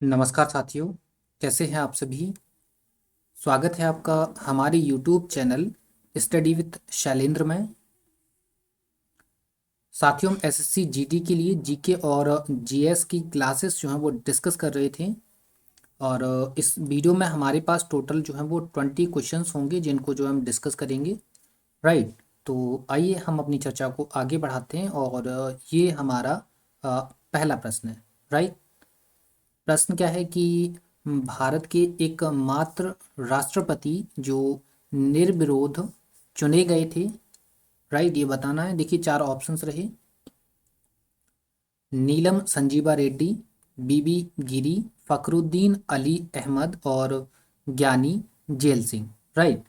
नमस्कार साथियों। कैसे हैं आप सभी। स्वागत है आपका हमारे YouTube channel study with Shailendra में। साथियों, हम एसएससी जीडी के लिए जीके और जीएस की क्लासेस जो हैं वो डिस्कस कर रहे थे। और इस वीडियो में हमारे पास टोटल जो है वो 20 क्वेश्चंस होंगे जिनको जो हम डिस्कस करेंगे। राइट। तो आइए हम अपनी चर्चा को आगे बढ़ाते हैं। और ये हमारा पहला प्रश्न है। राइट। प्रश्न क्या है कि भारत के एकमात्र राष्ट्रपति जो निर्विरोध चुने गए थे। राइट, ये बताना है। देखिए, चार ऑप्शंस रहे। नीलम संजीवा रेड्डी, बीबी गिरी, फखरुद्दीन अली अहमद और ज्ञानी जेल सिंह। राइट।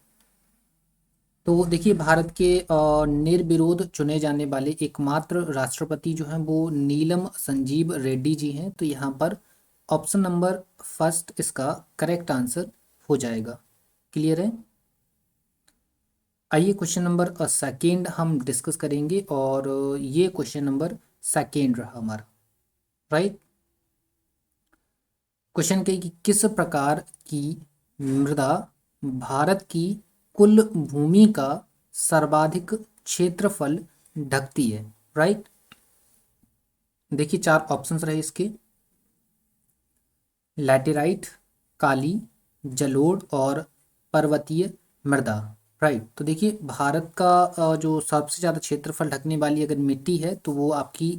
तो देखिए, भारत के निर्विरोध चुने जाने वाले एकमात्र राष्ट्रपति जो हैं वो नीलम संजीव रेड्डी जी हैं। तो यहाँ पर ऑप्शन नंबर फर्स्ट इसका करेक्ट आंसर हो जाएगा। क्लियर है। आइए क्वेश्चन नंबर सेकेंड हम डिस्कस करेंगे। और ये क्वेश्चन नंबर सेकेंड रहा हमारा। राइट। क्वेश्चन के कि किस प्रकार की मृदा भारत की कुल भूमि का सर्वाधिक क्षेत्रफल ढकती है। राइट। देखिए, चार ऑप्शंस रहे इसके। लैटेराइट, काली, जलोढ़ और पर्वतीय मृदा। राइट। तो देखिए, भारत का जो सबसे ज़्यादा क्षेत्रफल ढकने वाली अगर मिट्टी है तो वो आपकी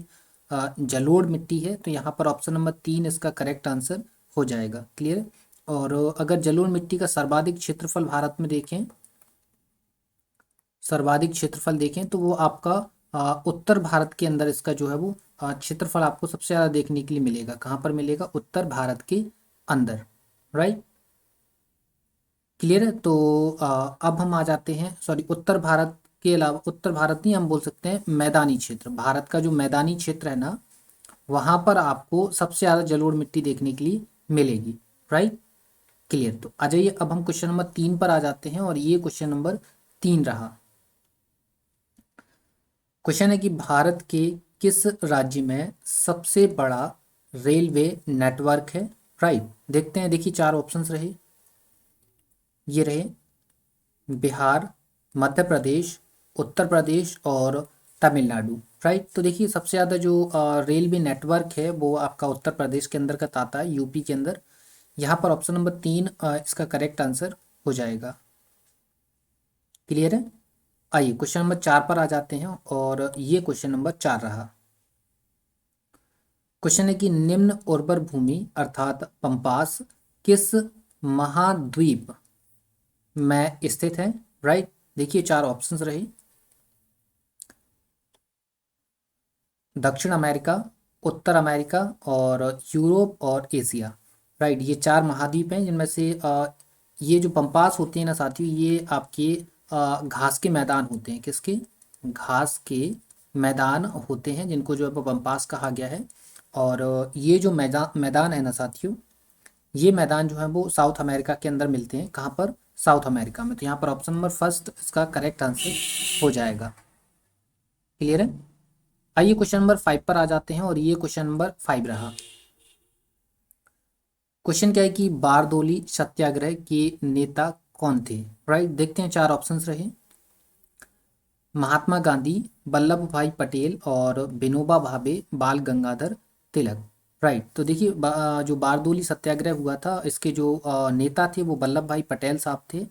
जलोढ़ मिट्टी है। तो यहाँ पर ऑप्शन नंबर तीन इसका करेक्ट आंसर हो जाएगा। क्लियर। और अगर जलोढ़ मिट्टी का सर्वाधिक क्षेत्रफल भारत में देखें, सर्वाधिक क्षेत्रफल देखें तो वो आपका उत्तर भारत के अंदर इसका जो है वो क्षेत्रफल आपको सबसे ज़्यादा देखने के लिए मिलेगा। कहाँ पर मिलेगा? उत्तर भारत के अंदर। राइट। क्लियर है। तो अब हम आ जाते हैं, सॉरी, उत्तर भारत के अलावा, उत्तर भारत नहीं, हम बोल सकते हैं मैदानी क्षेत्र। भारत का जो मैदानी क्षेत्र है ना, वहाँ पर आपको सबसे ज़्यादा जलोढ़ मिट्टी देखने के लिए मिलेगी। राइट। क्लियर। तो आ जाइए, अब हम क्वेश्चन नंबर तीन पर आ जाते हैं। और ये क्वेश्चन नंबर तीन रहा। क्वेश्चन है कि भारत के किस राज्य में सबसे बड़ा रेलवे नेटवर्क है। राइट। देखते हैं। देखिए, चार ऑप्शंस रहे। ये रहे बिहार, मध्य प्रदेश, उत्तर प्रदेश और तमिलनाडु। राइट। तो देखिए, सबसे ज़्यादा जो रेलवे नेटवर्क है वो आपका उत्तर प्रदेश के अंदर का आता है, यूपी के अंदर। यहाँ पर ऑप्शन नंबर तीन इसका करेक्ट आंसर हो जाएगा। क्लियर है। आइए क्वेश्चन नंबर चार पर आ जाते हैं। और ये क्वेश्चन नंबर चार रहा। क्वेश्चन है कि निम्न उर्वर भूमि अर्थात पंपास किस महाद्वीप में स्थित है। राइट। देखिए, चार ऑप्शंस रहे। दक्षिण अमेरिका, उत्तर अमेरिका और यूरोप और एशिया। राइट। ये चार महाद्वीप हैं जिनमें से ये जो पंपास होते हैं ना साथियों, ये आपके घास के मैदान होते हैं। किसके? घास के मैदान होते हैं जिनको जो है वो पंपास कहा गया है। और ये जो मैदान मैदान है ना साथियों, ये मैदान जो है वो साउथ अमेरिका के अंदर मिलते हैं। कहाँ पर? साउथ अमेरिका में। तो यहाँ पर ऑप्शन नंबर फर्स्ट इसका करेक्ट आंसर हो जाएगा। क्लियर है। आइए क्वेश्चन नंबर फाइव पर आ जाते हैं। और ये क्वेश्चन नंबर फाइव रहा। क्वेश्चन क्या है कि बारदोली सत्याग्रह के नेता कौन थे। राइट। देखते हैं, चार ऑप्शंस रहे। महात्मा गांधी, वल्लभ भाई पटेल और विनोबा भावे, बाल गंगाधर तिलक। राइट। तो देखिए, जो बारदोली सत्याग्रह हुआ था इसके जो नेता थे वो वल्लभ भाई पटेल साहब थे।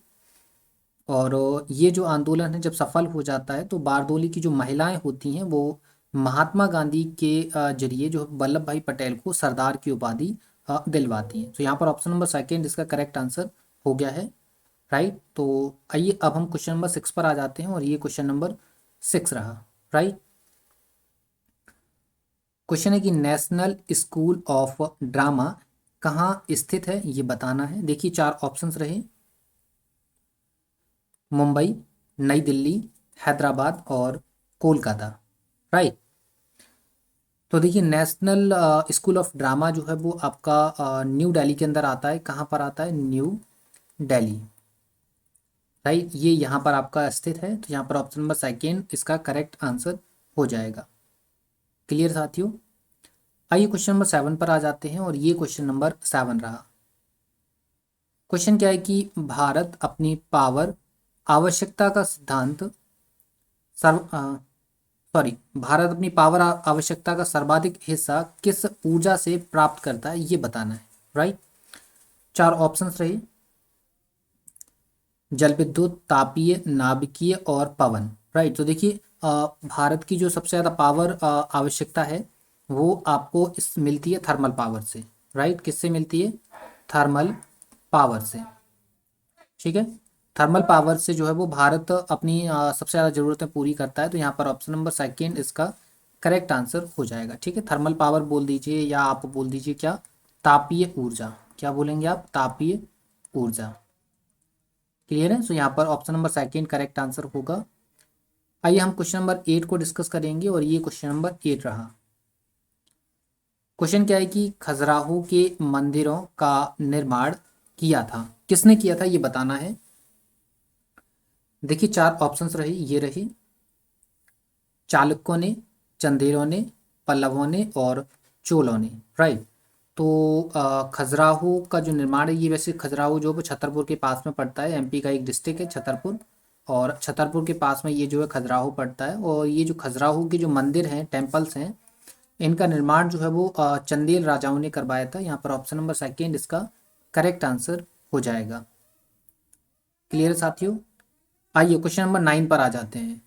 और ये जो आंदोलन है जब सफल हो जाता है तो बारदोली की जो महिलाएं होती हैं वो महात्मा गांधी के जरिए जो वल्लभ भाई पटेल को सरदार की उपाधि दिलवाती हैं। तो यहाँ पर ऑप्शन नंबर सेकेंड इसका करेक्ट आंसर हो गया है। राइट। तो आइए अब हम क्वेश्चन नंबर सिक्स पर आ जाते हैं। और ये क्वेश्चन नंबर सिक्स रहा। राइट। क्वेश्चन है कि नेशनल स्कूल ऑफ ड्रामा कहाँ स्थित है, ये बताना है। देखिए, चार ऑप्शंस रहे। मुंबई, नई दिल्ली, हैदराबाद और कोलकाता। राइट। तो देखिए, नेशनल स्कूल ऑफ ड्रामा जो है वो आपका न्यू दिल्ली के अंदर आता है। कहाँ पर आता है? न्यू दिल्ली। राइट। ये यहाँ पर आपका स्थित है। तो यहाँ पर ऑप्शन नंबर सेकेंड इसका करेक्ट आंसर हो जाएगा। क्लियर साथियों। आइए क्वेश्चन नंबर 7 पर आ जाते हैं और ये क्वेश्चन नंबर 7 रहा। क्वेश्चन क्या है कि भारत अपनी पावर आवश्यकता का सिद्धांत सर्व सॉरी भारत अपनी पावर आवश्यकता का सर्वाधिक हिस्सा किस ऊर्जा से प्राप्त करता है ये बताना है। राइट, चार ऑप्शंस रहे, जल विद्युत, तापीय, नाभिकीय और पवन। राइट, तो देखिए भारत की जो सबसे ज़्यादा पावर आवश्यकता है वो आपको इस मिलती है थर्मल पावर से। राइट, किससे मिलती है? थर्मल पावर से। ठीक है, थर्मल पावर से जो है वो भारत अपनी सबसे ज़्यादा ज़रूरतें पूरी करता है। तो यहाँ पर ऑप्शन नंबर सेकेंड इसका करेक्ट आंसर हो जाएगा। ठीक है, थर्मल पावर बोल दीजिए या आप बोल दीजिए क्या, तापीय ऊर्जा। क्या बोलेंगे आप? तापीय ऊर्जा। क्लियर है? सो यहाँ पर option number second correct answer होगा। आइए हम क्वेश्चन नंबर 8 को डिस्कस करेंगे और ये क्वेश्चन नंबर 8 रहा। क्वेश्चन क्या है कि खजुराहो के मंदिरों का निर्माण किया था, किसने किया था ये बताना है। देखिए चार ऑप्शंस रहे, ये रहे, चालुक्यों ने, चंदेलों ने, पल्लवों ने और चोलों ने। राइट, तो खजुराहो का जो निर्माण है, ये वैसे खजुराहो जो है वो छतरपुर के पास में पड़ता है, एमपी का एक डिस्ट्रिक्ट है छतरपुर, और छतरपुर के पास में ये जो है खजुराहो पड़ता है। और ये जो खजुराहो के जो मंदिर हैं, टेम्पल्स हैं, इनका निर्माण जो है वो चंदेल राजाओं ने करवाया था। यहाँ पर ऑप्शन नंबर सेकेंड इसका करेक्ट आंसर हो जाएगा। क्लियर साथियों? आइए क्वेश्चन नंबर 9 पर आ जाते हैं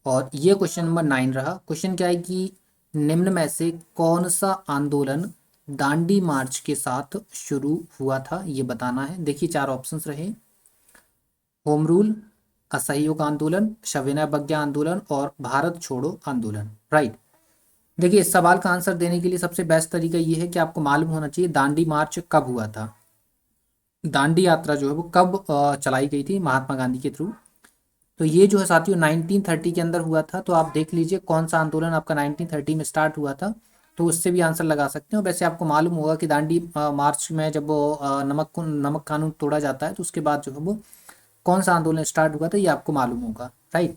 और ये क्वेश्चन नंबर 9 रहा। क्वेश्चन क्या है कि निम्न में से कौन सा आंदोलन दांडी मार्च के साथ शुरू हुआ था ये बताना है। देखिए चार ऑप्शंस रहे, होम रूल, असहयोग आंदोलन, सविनय अवज्ञा आंदोलन और भारत छोड़ो आंदोलन। राइट, देखिए इस सवाल का आंसर देने के लिए सबसे बेस्ट तरीका ये है कि आपको मालूम होना चाहिए दांडी मार्च कब हुआ था, दांडी यात्रा जो है वो कब चलाई गई थी महात्मा गांधी के थ्रू। तो ये जो है साथियों 1930 के अंदर हुआ था। तो आप देख लीजिए कौन सा आंदोलन आपका 1930 में स्टार्ट हुआ था, तो उससे भी आंसर लगा सकते हो। वैसे आपको मालूम होगा कि दांडी मार्च में जब वो नमक कानून तोड़ा जाता है तो उसके बाद जो है वो कौन सा आंदोलन स्टार्ट हुआ था ये आपको मालूम होगा। राइट,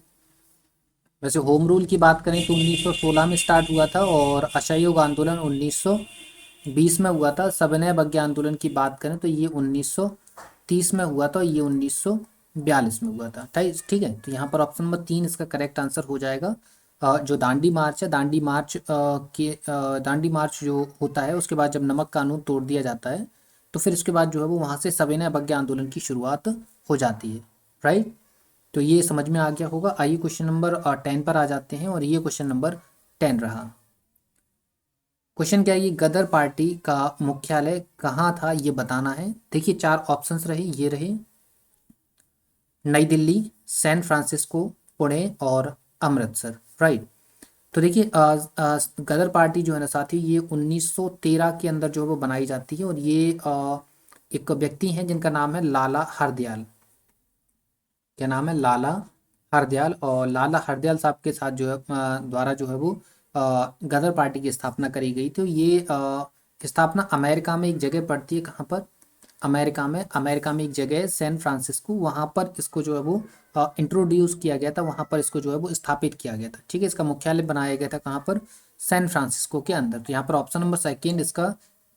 वैसे होम रूल की बात करें तो 1916 में स्टार्ट हुआ था और असहयोग आंदोलन 1920 में हुआ था। सविनय अवज्ञा आंदोलन की बात करें तो ये 1930 में हुआ था, ये 1942 में हुआ था। ठीक है, तो यहाँ पर ऑप्शन नंबर 3 इसका करेक्ट आंसर हो जाएगा। जो दांडी मार्च है, दांडी मार्च जो होता है उसके बाद जब नमक कानून तोड़ दिया जाता है तो फिर उसके बाद जो है वो वहाँ से सविनय अवज्ञा आंदोलन की शुरुआत हो जाती है। राइट, तो ये समझ में आ गया होगा। आइए क्वेश्चन नंबर 10 पर आ जाते हैं और ये क्वेश्चन नंबर 10 रहा। क्वेश्चन क्या है, ये गदर पार्टी का मुख्यालय कहाँ था ये बताना है। देखिए चार ऑप्शंस रहे, ये रहे, नई दिल्ली, सैन फ्रांसिस्को, पुणे और अमृतसर। राइट, तो देखिए गदर पार्टी जो है ना साथी, ये 1913 के अंदर जो है वो बनाई जाती है और ये एक व्यक्ति हैं जिनका नाम है लाला हरदयाल। क्या नाम है? लाला हरदयाल। और लाला हरदयाल साहब के साथ जो है द्वारा जो है वो गदर पार्टी की स्थापना करी गई। तो ये स्थापना अमेरिका में एक जगह पड़ती है, कहाँ पर? अमेरिका में एक जगह है सैन फ्रांसिस्को, वहाँ पर इसको जो है वो इंट्रोड्यूस किया गया था, वहाँ पर इसको जो है वो स्थापित किया गया था। ठीक है, इसका मुख्यालय बनाया गया था कहाँ पर? सैन फ्रांसिस्को के अंदर। तो यहाँ पर ऑप्शन नंबर सेकेंड इसका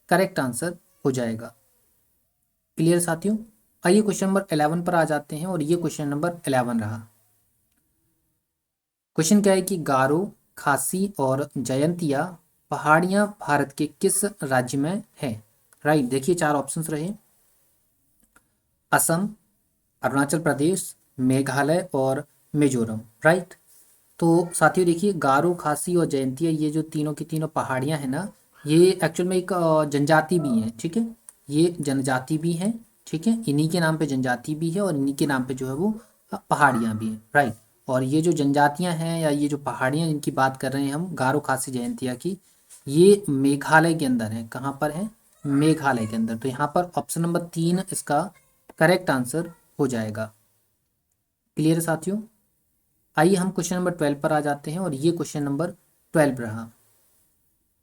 करेक्ट आंसर हो जाएगा। क्लियर साथियों? आइए क्वेश्चन नंबर 11 पर आ जाते हैं और ये क्वेश्चन नंबर 11 रहा। क्वेश्चन क्या है कि गारो, खासी और जयंतिया पहाड़ियाँ भारत के किस राज्य में है। राइट, देखिए चार ऑप्शंस रहे, असम, अरुणाचल प्रदेश, मेघालय और मिजोरम। राइट, तो साथियों देखिए गारो, खासी और जयंतिया ये जो तीनों की तीनों पहाड़ियाँ हैं ना, ये एक्चुअल में एक जनजाति भी हैं। ठीक है, ये जनजाति भी हैं। ठीक है, इन्हीं के नाम पे जनजाति भी है और इन्हीं के नाम पे जो है वो पहाड़ियाँ भी हैं। राइट, और ये जो जनजातियाँ हैं या ये जो पहाड़ियाँ जिनकी बात कर रहे हैं हम गारो, खासी, जयंतिया की, ये मेघालय के अंदर है। कहाँ पर है? मेघालय के अंदर। तो यहाँ पर ऑप्शन नंबर 3 इसका करेक्ट आंसर हो जाएगा। क्लियर साथियों? आइए हम क्वेश्चन नंबर 12 पर आ जाते हैं और ये क्वेश्चन नंबर 12 रहा।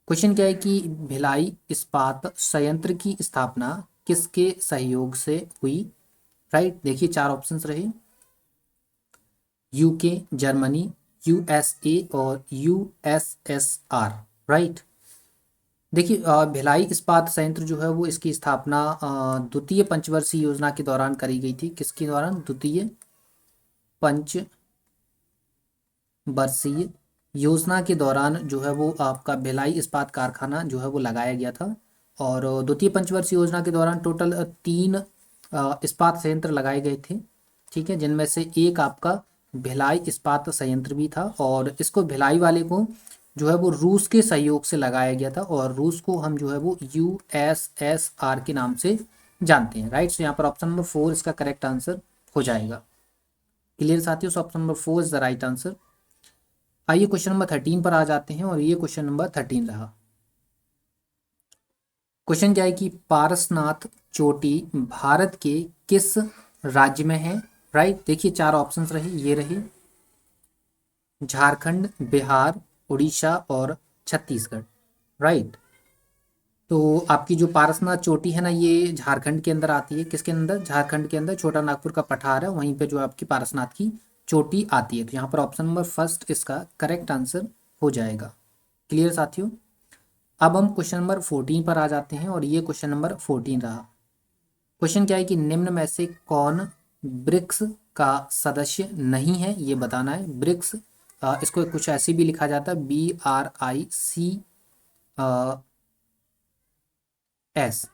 क्वेश्चन क्या है कि भिलाई इस्पात संयंत्र की स्थापना किसके सहयोग से हुई। राइट, देखिए चार ऑप्शंस रहे, यूके, जर्मनी, यूएसए और यूएसएसआर। राइट, देखिए भिलाई इस्पात संयंत्र जो है वो इसकी स्थापना द्वितीय पंचवर्षीय योजना के दौरान करी गई थी। किसके दौरान? द्वितीय पंचवर्षीय योजना के दौरान जो है वो आपका भिलाई इस्पात कारखाना जो है वो लगाया गया था। और द्वितीय पंचवर्षीय योजना के दौरान टोटल तीन इस्पात संयंत्र लगाए गए थे। ठीक है, जिनमें से एक आपका भिलाई इस्पात संयंत्र भी था, और इसको भिलाई वाले को जो है वो रूस के सहयोग से लगाया गया था, और रूस को हम जो है वो USSR के नाम से जानते हैं। राइट, तो यहाँ पर ऑप्शन नंबर 4 इसका करेक्ट आंसर हो जाएगा। क्लियर साथियों, so option number 4 is the right answer. आइए क्वेश्चन नंबर 13 पर आ जाते हैं, और ये क्वेश्चन नंबर 13 रहा। क्वेश्चन क्या है कि पारसनाथ चोटी भारत के किस राज्य में है? राइट, देखिए चार ऑप्शंस रहे, ये रहे झारखंड, बिहार, उड़ीसा और छत्तीसगढ़। राइट, तो आपकी जो पारसनाथ चोटी है ना, ये झारखंड के अंदर आती है। किसके अंदर? झारखंड के अंदर, छोटा नागपुर का पठार है, वहीं पे जो आपकी पारसनाथ की चोटी आती है। तो यहाँ पर ऑप्शन नंबर फर्स्ट इसका करेक्ट आंसर हो जाएगा। क्लियर साथियों, अब हम क्वेश्चन नंबर 14 पर आ जाते हैं, और ये क्वेश्चन नंबर 14 रहा। क्वेश्चन क्या है कि निम्न में से कौन ब्रिक्स का सदस्य नहीं है, ये बताना है। ब्रिक्स इसको कुछ ऐसे भी लिखा जाता है, BRICS।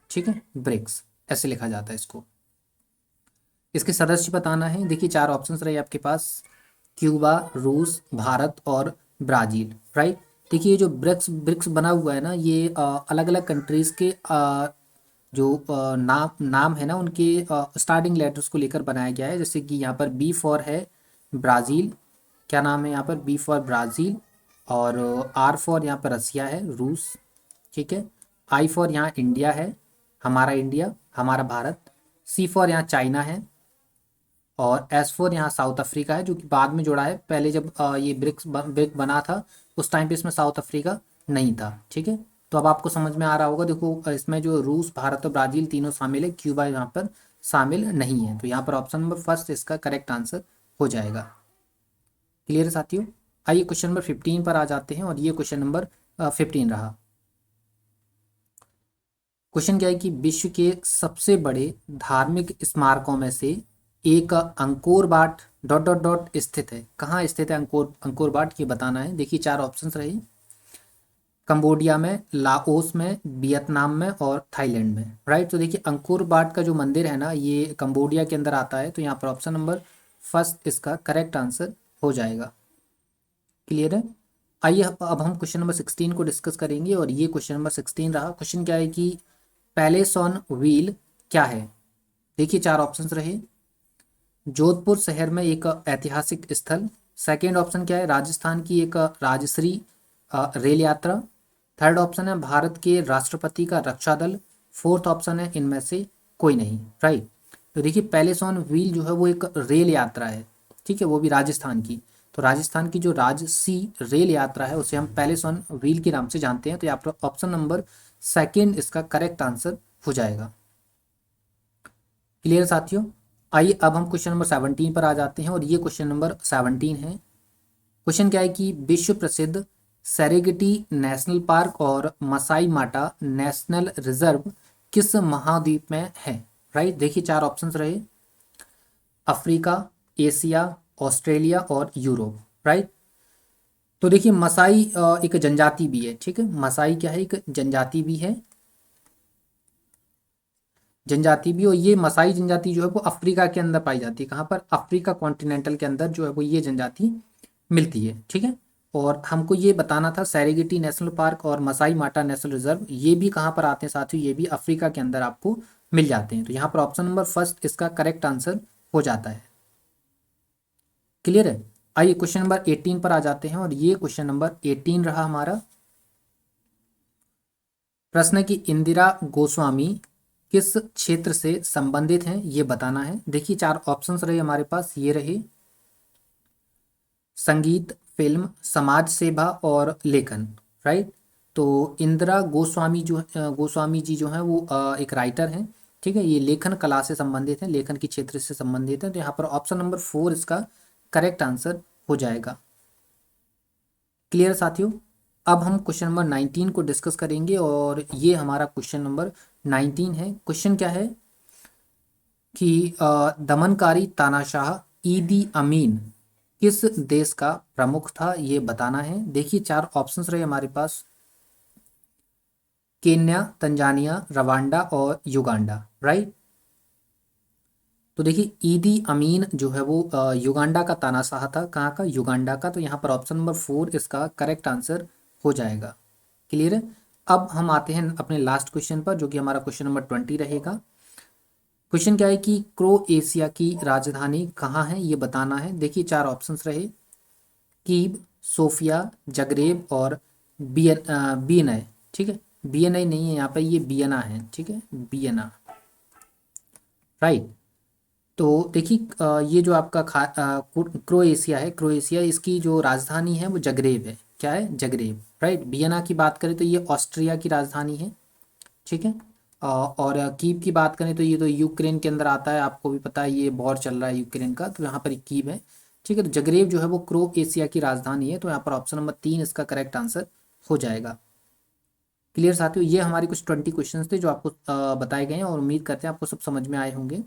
ठीक है, ब्रिक्स ऐसे लिखा जाता है इसको। इसके सदस्य बताना है। देखिए चार ऑप्शंस रहे आपके पास, क्यूबा, रूस, भारत और ब्राज़ील। राइट, देखिए ये जो ब्रिक्स ब्रिक्स बना हुआ है ना, ये अलग अलग कंट्रीज़ के जो नाम नाम है ना, उनके स्टार्टिंग लेटर्स को लेकर बनाया गया है। जैसे कि यहाँ पर बी फॉर है ब्राज़ील, क्या नाम है यहाँ पर? B for Brazil. और आर फॉर यहाँ पर रसिया है, रूस। ठीक है, आई फॉर यहाँ इंडिया है, हमारा इंडिया, हमारा भारत। सी फॉर यहाँ चाइना है, और S4 यहाँ साउथ अफ्रीका है, जो कि बाद में जुड़ा है। पहले जब ये ब्रिक बना था, उस टाइम पे इसमें साउथ अफ्रीका नहीं था। ठीक है, तो अब आपको समझ में आ रहा होगा। देखो इसमें जो रूस, भारत और ब्राज़ील तीनों शामिल है, क्यूबा यहाँ पर शामिल नहीं है। तो यहाँ पर ऑप्शन नंबर फर्स्ट इसका करेक्ट आंसर हो जाएगा। क्लियर है साथियों, आइए क्वेश्चन नंबर 15 पर आ जाते हैं, और ये क्वेश्चन नंबर 15 रहा। क्वेश्चन क्या है कि विश्व के सबसे बड़े धार्मिक स्मारकों में से एक Angkor Wat dot dot dot स्थित है। कहाँ स्थित है अंकोर वाट, ये बताना है। देखिए चार ऑप्शंस रहे, कंबोडिया में, लाओस में, वियतनाम में और थाईलैंड में। राइट, तो देखिए अंकोर वाट का जो मंदिर है ना, ये कंबोडिया के अंदर आता है। तो यहाँ पर ऑप्शन नंबर फर्स्ट इसका करेक्ट आंसर हो जाएगा। क्लियर है, आइए अब हम क्वेश्चन नंबर 16 को डिस्कस करेंगे, और ये क्वेश्चन नंबर 16 रहा। क्वेश्चन क्या है कि पैलेस ऑन व्हील क्या है? देखिए चार ऑप्शंस रहे, जोधपुर शहर में एक ऐतिहासिक स्थल। सेकेंड ऑप्शन क्या है? राजस्थान की एक राजश्री रेल यात्रा। थर्ड ऑप्शन है भारत के राष्ट्रपति का रक्षा दल। फोर्थ ऑप्शन है इनमें से कोई नहीं। राइट, तो देखिए पैलेस ऑन व्हील जो है वो एक रेल यात्रा है। ठीक है, वो भी राजस्थान की। तो राजस्थान की जो राजसी रेल यात्रा है, उसे हम पैलेस ऑन व्हील के नाम से जानते हैं। तो यहाँ पर ऑप्शन नंबर सेकेंड इसका करेक्ट आंसर हो जाएगा। क्लियर साथियों, आइए अब हम क्वेश्चन नंबर 17 पर आ जाते हैं, और ये क्वेश्चन नंबर 17 है। क्वेश्चन क्या है कि विश्व प्रसिद्ध सेरेगेटी नेशनल पार्क और मसाई माटा नेशनल रिजर्व किस महाद्वीप में है? राइट, देखिए चार ऑप्शंस रहे, अफ्रीका, एशिया, ऑस्ट्रेलिया और यूरोप। राइट, तो देखिए मसाई एक जनजाति भी है। ठीक है, मसाई क्या है? एक जनजाति भी है, जनजाति भी। और ये मसाई जनजाति जो है वो अफ्रीका के अंदर पाई जाती है। कहाँ पर? अफ्रीका कॉन्टिनेंटल के अंदर जो है वो ये जनजाति मिलती है। ठीक है, और हमको ये बताना था सेरेगेटी नेशनल पार्क और मसाई माटा नेशनल रिजर्व ये भी कहाँ पर आते हैं साथियों? ये भी अफ्रीका के अंदर आपको मिल जाते हैं। तो यहाँ पर ऑप्शन नंबर फर्स्ट इसका करेक्ट आंसर हो जाता है। क्लियर है, आइए क्वेश्चन नंबर 18 पर आ जाते हैं, और ये क्वेश्चन नंबर 18 रहा हमारा। प्रश्न है कि इंदिरा गोस्वामी किस क्षेत्र से संबंधित हैं, ये बताना है। देखिए चार ऑप्शंस रहे हमारे पास, ये रहे संगीत, फिल्म, समाज सेवा और लेखन। राइट, तो इंदिरा गोस्वामी गोस्वामी जी जो हैं वो एक राइटर हैं। ठीक है, ये लेखन कला से संबंधित हैं, लेखन की क्षेत्र से संबंधित हैं। तो यहाँ पर ऑप्शन नंबर 4 इसका करेक्ट आंसर हो जाएगा। क्लियर साथियों, अब हम क्वेश्चन नंबर 19 को डिस्कस करेंगे और ये हमारा क्वेश्चन नंबर 19 है। क्वेश्चन क्या है कि दमनकारी तानाशाह ईदी अमीन किस देश का प्रमुख था, ये बताना है। देखिए चार ऑप्शंस रहे हमारे पास, केन्या, तंजानिया, रवांडा और युगांडा, राइट। तो देखिए ईदी अमीन जो है वो युगांडा का तानाशाह था। कहाँ का? युगांडा का। तो यहाँ पर ऑप्शन नंबर 4 इसका करेक्ट आंसर हो जाएगा। क्लियर है। अब हम आते हैं अपने लास्ट क्वेश्चन पर, जो कि हमारा क्वेश्चन नंबर 20 रहेगा। क्वेश्चन क्या है कि क्रोएशिया की राजधानी कहाँ है, ये बताना है। देखिए चार ऑप्शंस रहे, कीव, सोफिया, जगरेब और बियना। ठीक है, बियना नहीं है यहाँ पे, ये बियना है। ठीक है, बियना, राइट। तो देखिए ये जो आपका क्रोएशिया है, क्रोएशिया इसकी जो राजधानी है वो जगरेब है। क्या है? Zagreb, right. वियना की बात करें तो ये ऑस्ट्रिया की राजधानी है। ठीक है। और कीव की बात करें तो ये तो यूक्रेन के अंदर आता है, आपको भी पता है ये वॉर चल रहा है यूक्रेन का, तो यहाँ पर कीव है। ठीक है, तो जगरेब जो है वो क्रोएशिया की राजधानी है। तो यहाँ पर ऑप्शन नंबर 3 इसका करेक्ट आंसर हो जाएगा। क्लियर साथियों, ये हमारे कुछ 20 क्वेश्चंस थे जो आपको बताए गए हैं और उम्मीद करते हैं आपको सब समझ में आए होंगे।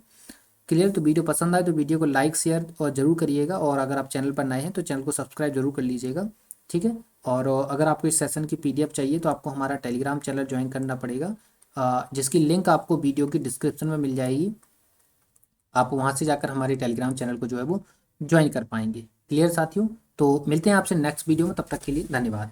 क्लियर। तो वीडियो पसंद आए तो वीडियो को लाइक शेयर और जरूर करिएगा, और अगर आप चैनल पर नए हैं तो चैनल को सब्सक्राइब जरूर कर लीजिएगा। ठीक है। और अगर आपको इस सेशन की पीडीएफ चाहिए तो आपको हमारा टेलीग्राम चैनल ज्वाइन करना पड़ेगा, जिसकी लिंक आपको वीडियो की डिस्क्रिप्शन में मिल जाएगी। आप वहाँ से जाकर हमारे टेलीग्राम चैनल को जो है वो ज्वाइन कर पाएंगे। क्लियर साथियों, तो मिलते हैं आपसे नेक्स्ट वीडियो में, तब तक के लिए धन्यवाद।